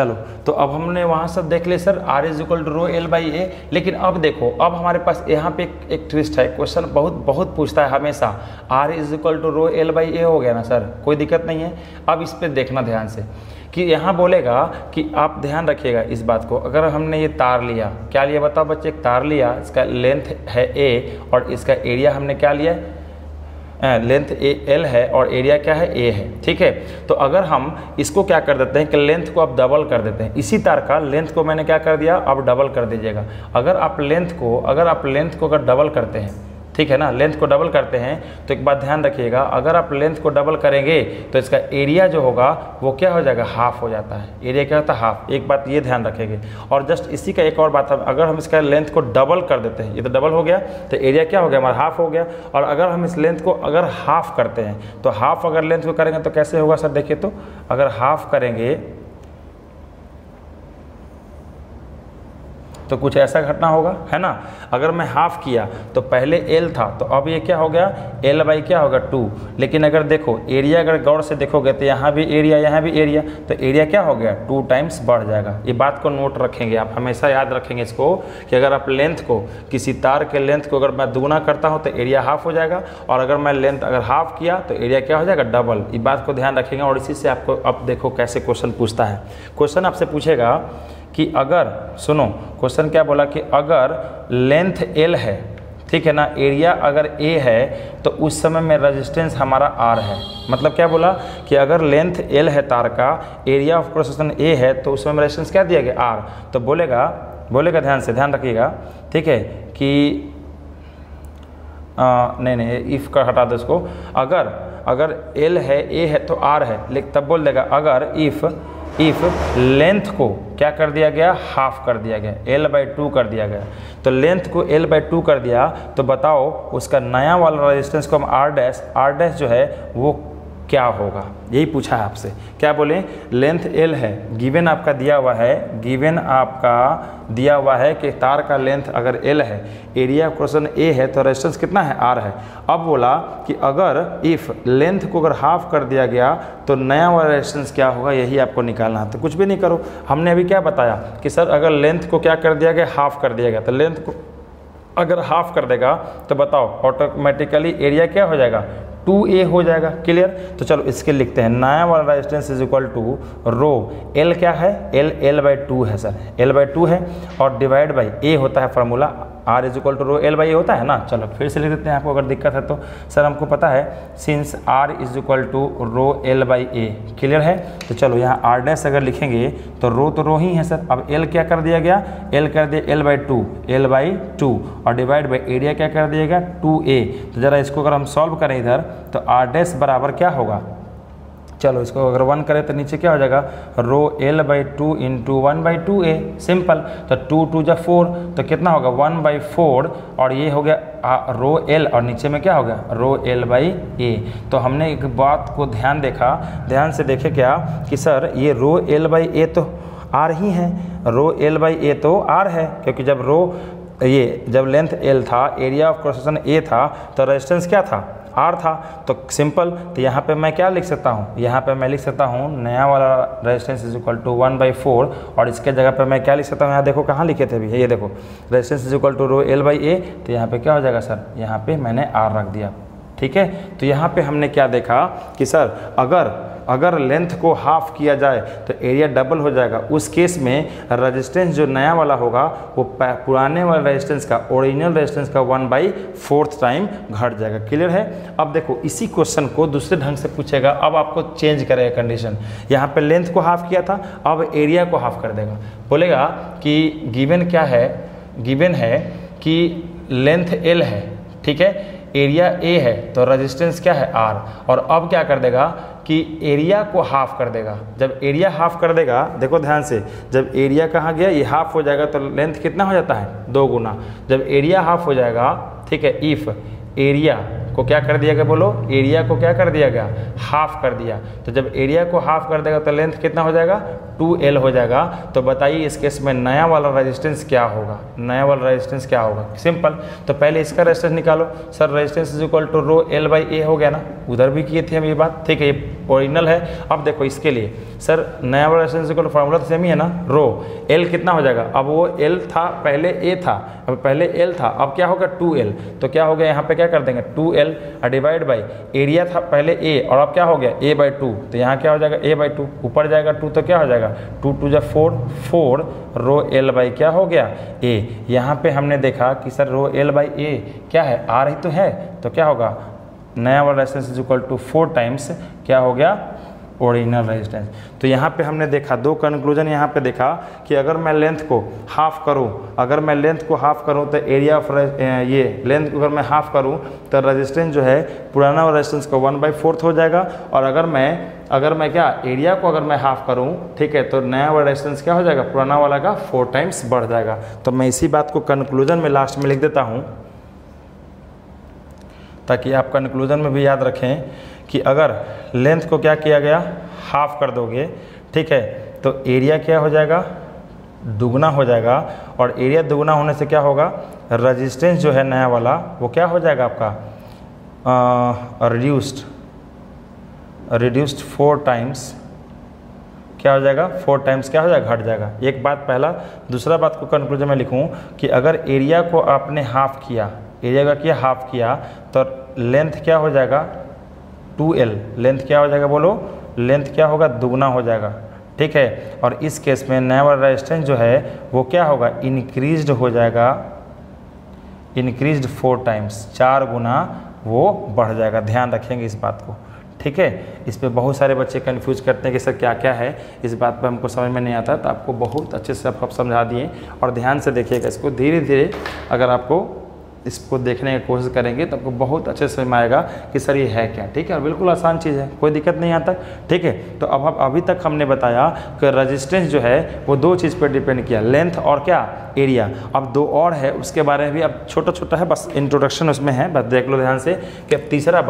चलो तो अब हमने वहाँ सब देख लिया sir, R is equal to rho L by A. लेकिन अब देखो, अब हमारे पास यहाँ पे एक ट्विस्ट है, क्वेश्चन बहुत पूछता है हमेशा, R is equal to rho L by A हो गया ना सर, कोई दिक्कत नहीं है। अब इस पर देखना ध्यान से कि यहाँ बोलेगा कि आप ध्यान रखिएगा इस बात को, अगर हमने ये तार लिया, क्या लिया बताओ बच्चे, एक तार लिया, इसका लेंथ है ए और इसका एरिया हमने क्या लिया, लेंथ एल है और एरिया क्या है ए है, ठीक है। तो अगर हम इसको क्या कर देते हैं कि लेंथ को आप डबल कर देते हैं, इसी तार का लेंथ को मैंने क्या कर दिया, अब डबल कर दीजिएगा। अगर आप लेंथ को अगर डबल करते हैं, ठीक है ना, लेंथ को डबल करते हैं तो एक बात ध्यान रखिएगा, अगर आप लेंथ को डबल करेंगे तो इसका एरिया जो होगा वो क्या हो जाएगा, हाफ हो जाता है, एरिया क्या होता है हाफ, एक बात ये ध्यान रखेंगे। और जस्ट इसी का एक और बात है, अगर हम इसका लेंथ को डबल कर देते हैं, ये तो डबल हो गया तो एरिया क्या हो गया हमारा, हाफ हो गया। और अगर हम इस लेंथ को अगर हाफ करते हैं तो हाफ अगर लेंथ को करेंगे तो कैसे होगा सर, देखिए तो अगर हाफ करेंगे तो कुछ ऐसा घटना होगा, है ना। अगर मैं हाफ किया तो पहले एल था तो अब ये क्या हो गया, एल बाई क्या होगा 2। लेकिन अगर देखो एरिया, अगर गौर से देखोगे तो यहाँ भी एरिया यहाँ भी एरिया, तो एरिया क्या हो गया 2 टाइम्स बढ़ जाएगा। ये बात को नोट रखेंगे आप, हमेशा याद रखेंगे इसको कि अगर आप लेंथ को, किसी तार के लेंथ को अगर मैं दुगुना करता हूँ तो एरिया हाफ हो जाएगा, और अगर मैं लेंथ अगर हाफ किया तो एरिया क्या हो जाएगा डबल। ये बात को ध्यान रखेंगे। और इसी से आपको अब देखो कैसे क्वेश्चन पूछता है। क्वेश्चन आपसे पूछेगा कि अगर, सुनो क्वेश्चन क्या बोला कि अगर लेंथ एल है, ठीक है ना, एरिया अगर ए है तो उस समय में रेजिस्टेंस हमारा आर है। मतलब क्या बोला कि अगर लेंथ एल है तार का, area of cross section A है तो उस समय में रेजिस्टेंस क्या दिया गया आर। तो बोलेगा ध्यान रखिएगा, ठीक है कि नहीं इफ़ का हटा दो इसको, अगर एल है ए है तो आर है, लेकिन तब बोल देगा अगर इफ़ लेंथ को क्या कर दिया गया, हाफ कर दिया गया, L/2 कर दिया गया। तो लेंथ को L/2 कर दिया तो बताओ उसका नया वाला रेजिस्टेंस को हम R डैश जो है वो क्या होगा, यही पूछा है आपसे। क्या बोले, लेंथ L है, गिवन आपका दिया हुआ है कि तार का लेंथ अगर L है, area of cross section A है तो रेजिस्टेंस कितना है R है। अब बोला कि अगर इफ़ लेंथ को अगर हाफ कर दिया गया तो नया वाला रेजिस्टेंस क्या होगा, यही आपको निकालना है। तो कुछ भी नहीं करो, हमने अभी क्या बताया कि सर अगर लेंथ को क्या कर दिया गया, हाफ कर दिया गया, तो लेंथ को अगर हाफ कर देगा तो बताओ ऑटोमेटिकली एरिया क्या हो जाएगा 2a हो जाएगा। क्लियर। तो चलो इसके लिखते हैं, नया वाला resistance is equal to rho, L क्या है, L/2 है सर, L/2 है और डिवाइड बाई ए होता है formula, R is equal to rho L by A होता है ना। चलो फिर से लिख देते हैं, आपको अगर दिक्कत है तो। सर हमको पता है since R is equal to rho L by A, clear है। तो चलो यहाँ R डैश अगर लिखेंगे तो रो ही है सर। अब L क्या कर दिया गया, L कर दिया L/2 और डिवाइड बाई एरिया क्या कर दिया गया 2a। तो ज़रा इसको अगर हम सॉल्व करें इधर तो R डैश बराबर क्या होगा, चलो इसको अगर 1 करें तो नीचे क्या हो जाएगा, रो L/2 इंटू 1/2a, सिंपल। तो 2 2 जा 4 तो कितना होगा 1/4 और ये हो गया रो L और नीचे में क्या हो गया रो L/a। तो हमने एक बात को ध्यान से देखे क्या कि सर ये रो L/a तो R ही है, रो L/a तो R है, क्योंकि जब लेंथ L था, area of cross section A था तो रेजिस्टेंस क्या था R था। तो सिंपल, तो यहाँ पे मैं क्या लिख सकता हूँ, यहाँ पे मैं लिख सकता हूँ नया वाला रेजिस्टेंस इज इक्वल टू 1/4 और इसके जगह पे मैं क्या लिख सकता हूँ, यहाँ देखो कहाँ लिखे थे अभी, ये देखो resistance is equal to rho L/a। तो यहाँ पे क्या हो जाएगा सर, यहाँ पे मैंने R रख दिया, ठीक है। तो यहाँ पे हमने क्या देखा कि सर अगर लेंथ को हाफ किया जाए तो एरिया डबल हो जाएगा। उस केस में रेजिस्टेंस जो नया वाला होगा वो पुराने वाले रेजिस्टेंस का, ओरिजिनल रेजिस्टेंस का 1/4 टाइम घट जाएगा। क्लियर है। अब देखो इसी क्वेश्चन को दूसरे ढंग से पूछेगा, अब आपको चेंज करेगा कंडीशन। यहाँ पे लेंथ को हाफ किया था, अब एरिया को हाफ कर देगा। बोलेगा कि गिवन क्या है, गिवन है कि लेंथ L है, ठीक है, एरिया A है तो रेजिस्टेंस क्या है R। और अब क्या कर देगा कि एरिया को हाफ कर देगा। जब एरिया हाफ कर देगा, देखो ध्यान से, जब एरिया कहाँ गया, ये हाफ हो जाएगा तो लेंथ कितना हो जाता है 2 गुना। जब एरिया हाफ हो जाएगा, ठीक है, इफ़ एरिया को क्या कर दिया गया, बोलो एरिया को क्या कर दिया गया, हाफ कर दिया। तो जब एरिया को हाफ कर देगा तो लेंथ कितना हो जाएगा 2L हो जाएगा। तो बताइए इस केस में नया वाला रेजिस्टेंस क्या होगा, नया वाला रेजिस्टेंस क्या होगा? सिंपल, तो पहले इसका रेजिस्टेंस निकालो। Sir resistance is equal to rho L by A हो गया ना, उधर भी किए थे हम ये बात, ठीक है, ये ओरिजिनल है। अब देखो इसके लिए सर नया वाला रेजिस्टेंस इक्वल फार्मूला तो सेम ही है ना, रो एल कितना हो जाएगा? अब वो एल था पहले ए था, अब पहले एल था, अब क्या होगा 2L। तो क्या हो गया यहाँ पे क्या कर देंगे 2L डिवाइड बाई एरिया था पहले ए और अब क्या हो गया A/2, तो यहाँ क्या हो जाएगा A/2, ऊपर जाएगा 2 तो क्या हो जाएगा 2 2 जा 4 4 रो एल बाई क्या हो गया ए। यहाँ पे हमने देखा कि सर रो एल बाई ए क्या है, आर ही तो है, तो क्या होगा नया वाला resistance is equal to 4 times क्या हो गया ओरिजिनल रेजिस्टेंस। तो यहाँ पे हमने देखा दो कंक्लूजन यहाँ पे देखा कि अगर मैं लेंथ को हाफ करूँ, अगर मैं लेंथ को हाफ करूँ तो एरिया ऑफ ये लेंथ को अगर मैं हाफ करूँ तो रेजिस्टेंस जो है पुराना वाला रेजिस्टेंस का 1/4 हो जाएगा। और अगर मैं क्या एरिया को अगर मैं हाफ करूँ, ठीक है, तो नया वाला रेजिस्टेंस क्या हो जाएगा पुराना वाला का 4 टाइम्स बढ़ जाएगा। तो मैं इसी बात को कंक्लूजन में लास्ट में लिख देता हूँ ताकि आप कंक्लूजन में भी याद रखें कि अगर लेंथ को क्या किया गया हाफ कर दोगे, ठीक है, तो एरिया क्या हो जाएगा दुगना हो जाएगा। और एरिया दुगना होने से क्या होगा रेजिस्टेंस जो है नया वाला वो क्या हो जाएगा आपका रिड्यूस्ड 4 टाइम्स क्या हो जाएगा 4 टाइम्स क्या हो जाएगा घट जाएगा। एक बात पहला, दूसरा बात को कंक्लूजन में लिखूं कि अगर एरिया को आपने हाफ किया, एरिया का क्या हाफ किया तो लेंथ क्या हो जाएगा 2L, लेंथ क्या हो जाएगा बोलो, लेंथ क्या होगा दुगना हो जाएगा, ठीक है। और इस केस में नया वाला रेजिस्टेंस जो है वो क्या होगा इंक्रीज्ड हो जाएगा, इंक्रीज्ड 4 टाइम्स 4 गुना वो बढ़ जाएगा। ध्यान रखेंगे इस बात को, ठीक है। इस पे बहुत सारे बच्चे कंफ्यूज करते हैं कि सर क्या क्या है, इस बात पे हमको समझ में नहीं आता, तो आपको बहुत अच्छे से आप समझा दिए। और ध्यान से देखिएगा इसको, धीरे धीरे अगर आपको इसको देखने की कोशिश करेंगे तो आपको बहुत अच्छे से समझ में आएगा कि सर ये है क्या, ठीक है। और बिल्कुल आसान चीज़ है, कोई दिक्कत नहीं आता, ठीक है। तो अब अभी तक हमने बताया कि रेजिस्टेंस जो है वो 2 चीज़ पर डिपेंड किया, लेंथ और क्या एरिया। अब 2 और है उसके बारे में भी अब छोटा छोटा है, बस इंट्रोडक्शन उसमें है, बस देख लो ध्यान से। कि अब तीसरा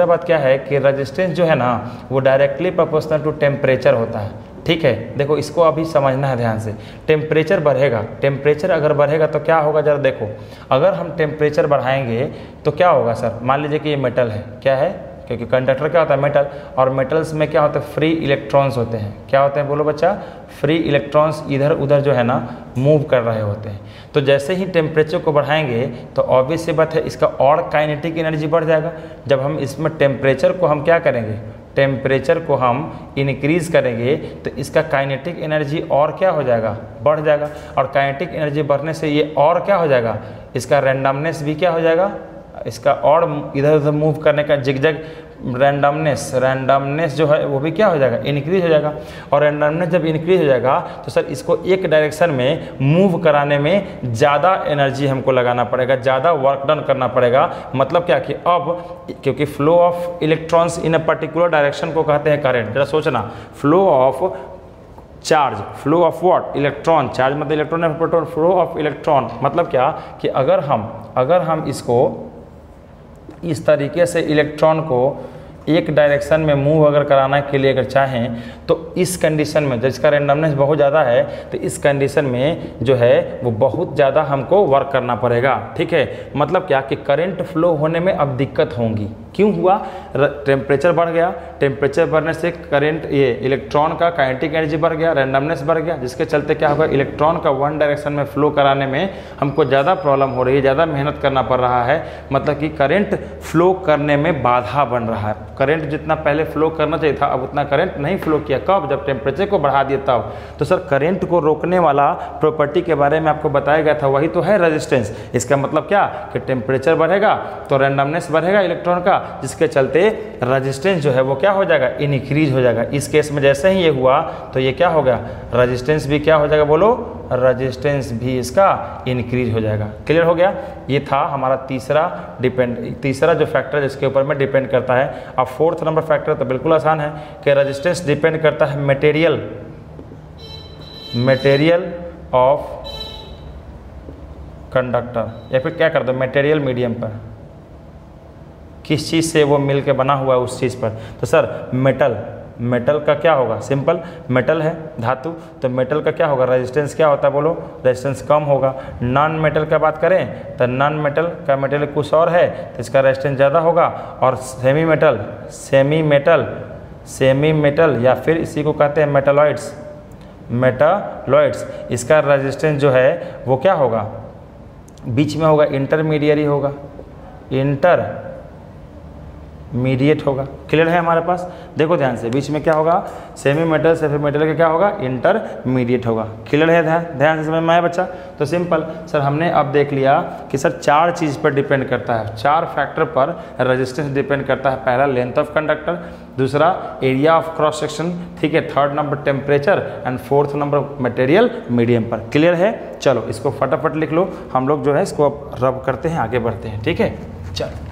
बात क्या है कि रेजिस्टेंस जो है ना वो डायरेक्टली प्रोपोर्शनल टू टेम्परेचर होता है, ठीक है। देखो इसको अभी समझना है ध्यान से। टेम्परेचर बढ़ेगा, टेम्परेचर अगर बढ़ेगा तो क्या होगा जरा देखो, अगर हम टेम्परेचर बढ़ाएंगे तो क्या होगा सर, मान लीजिए कि ये मेटल है, क्या है, क्योंकि कंडक्टर क्या होता है मेटल, और मेटल्स में क्या होता है फ्री इलेक्ट्रॉन्स होते हैं, क्या होते हैं बोलो बच्चा, फ्री इलेक्ट्रॉन्स इधर उधर जो है ना मूव कर रहे होते हैं। तो जैसे ही टेम्परेचर को बढ़ाएंगे तो ऑब्वियस सी बात है इसका और काइनेटिक एनर्जी बढ़ जाएगा। जब हम इसमें टेम्परेचर को हम क्या करेंगे, टेम्परेचर को हम इंक्रीज़ करेंगे तो इसका काइनेटिक एनर्जी और क्या हो जाएगा बढ़ जाएगा। और काइनेटिक एनर्जी बढ़ने से ये और क्या हो जाएगा, इसका रैंडमनेस भी क्या हो जाएगा, इसका और इधर उधर मूव करने का जिगजैग रैंडमनेस जो है वो भी क्या हो जाएगा इंक्रीज हो जाएगा। और रैंडमनेस जब इंक्रीज हो जाएगा तो सर इसको एक डायरेक्शन में मूव कराने में ज़्यादा एनर्जी हमको लगाना पड़ेगा, ज़्यादा वर्क डन करना पड़ेगा। मतलब क्या कि अब क्योंकि flow of electrons in a particular direction को कहते हैं करंट। जरा सोचना, flow of charge, flow of what electron, charge मतलब इलेक्ट्रॉन है, प्रोटॉन, फ्लो ऑफ इलेक्ट्रॉन मतलब क्या कि अगर हम इसको इस तरीके से इलेक्ट्रॉन को एक डायरेक्शन में मूव अगर कराने के लिए अगर चाहें तो इस कंडीशन में जिसका रैंडमनेस बहुत ज़्यादा है तो इस कंडीशन में जो है वो बहुत ज़्यादा हमको वर्क करना पड़ेगा, ठीक है। मतलब क्या कि करंट फ्लो होने में अब दिक्कत होंगी। क्यों हुआ, टेम्परेचर बढ़ गया, टेम्परेचर बढ़ने से करंट ये इलेक्ट्रॉन का काइनेटिक एनर्जी बढ़ गया, रैंडमनेस बढ़ गया, जिसके चलते क्या होगा इलेक्ट्रॉन का वन डायरेक्शन में फ्लो कराने में हमको ज़्यादा प्रॉब्लम हो रही है, ज़्यादा मेहनत करना पड़ रहा है। मतलब कि करंट फ्लो करने में बाधा बन रहा है। करंट जितना पहले फ्लो करना चाहिए था अब उतना करंट नहीं फ्लो किया, कब, जब टेम्परेचर को बढ़ा दिया तब। तो सर करंट को रोकने वाला प्रॉपर्टी के बारे में आपको बताया गया था, वही तो है रेजिस्टेंस। इसका मतलब क्या कि टेम्परेचर बढ़ेगा तो रैंडमनेस बढ़ेगा इलेक्ट्रॉन का, जिसके चलते रेजिस्टेंस जो है वो क्या हो जाएगा इंक्रीज हो जाएगा। इस केस में जैसे ही ये हुआ तो ये क्या हो गया, रेजिस्टेंस भी क्या हो जाएगा बोलो, रेजिस्टेंस भी इसका इंक्रीज हो जाएगा। क्लियर हो गया। ये था हमारा तीसरा जो फैक्टर जिसके ऊपर में डिपेंड करता है। अब 4th नंबर फैक्टर तो बिल्कुल आसान है कि रेजिस्टेंस डिपेंड करता है मटेरियल ऑफ कंडक्टर, या फिर क्या कर दो मटेरियल मीडियम पर, किस चीज़ से वो मिल के बना हुआ है उस चीज़ पर। तो सर मेटल का क्या होगा, सिंपल मेटल है धातु, तो मेटल का क्या होगा, रेजिस्टेंस क्या होता है बोलो, रेजिस्टेंस कम होगा। नॉन मेटल का बात करें तो नॉन मेटल का मेटल कुछ और है तो इसका रेजिस्टेंस ज़्यादा होगा। और सेमी मेटल या फिर इसी को कहते हैं मेटालॉइड्स, इसका रेजिस्टेंस जो है वो क्या होगा, बीच में होगा, इंटरमीडिएट होगा। क्लियर है हमारे पास, देखो ध्यान से, बीच में क्या होगा, सेमी मेटल से फिर मेटल का क्या होगा, इंटरमीडिएट होगा। क्लियर है, ध्यान से समझ में आया बच्चा। तो सिंपल सर हमने अब देख लिया कि सर 4 चीज़ पर डिपेंड करता है, 4 फैक्टर पर रेजिस्टेंस डिपेंड करता है। पहला लेंथ ऑफ कंडक्टर, दूसरा एरिया ऑफ क्रॉस सेक्शन, ठीक है, third number temperature and fourth number material medium पर। क्लियर है, चलो इसको फटाफट लिख लो, हम लोग जो है इसको अब रब करते हैं, आगे बढ़ते हैं, ठीक है, चलो।